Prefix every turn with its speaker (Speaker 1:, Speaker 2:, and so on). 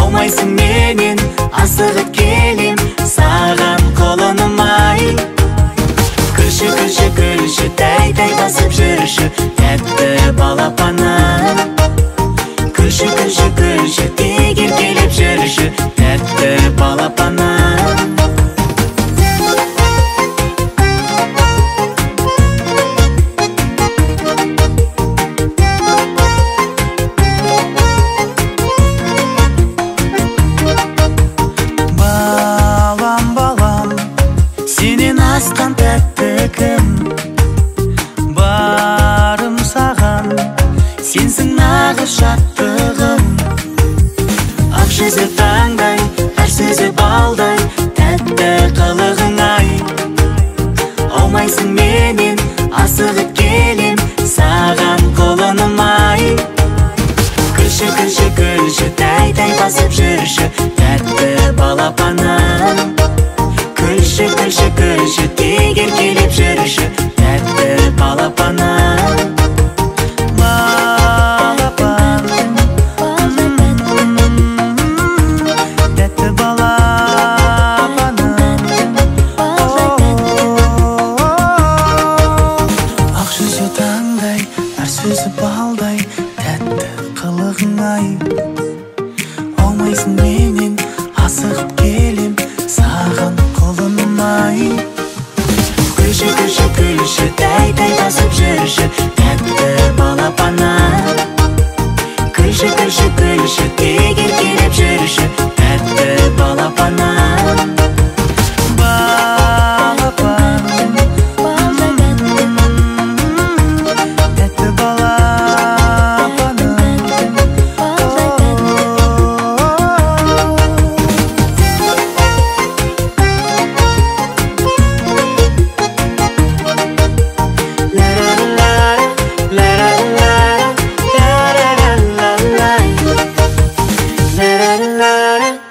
Speaker 1: Аумайсың менен асығып келем саған қолыным ай. Күлші, күлші, күлші, тәй-тәй басып жүрші тәтті балапаным. Күлші, күлші, күлші, тегер келіп жүрші тәтті балапаным. Балам, балам, сенен асқан тәтті кім? Барым саған, сенсің нағыз шаттығым. Ақ жүзі таңдай, әр сөзі балдай, тәтті қылығың ай. Аумайсың менен асығып келем саған қолыным ай. Күлші, күлші, күлші, тәй-тәй басып жүрші тәтті балапаным. Күлші, күлші, күлші, тегер келіп жүрші тәтті балапаным. Тәтті балапаным. Ақ жүзі таңдай, әр сөзі балдай, тәтті қылығың ай. Аумайсың менен асығып келем саған қолыным ай. Күлші, күлші, күлші, тәй-тәй басып жүрші тәтті балапаным. Күлші, күлші, күлші, тегер келіп жүрші тәтті балапаным. Балапаным, тәтті балапаным. La la la la la la la la la la la.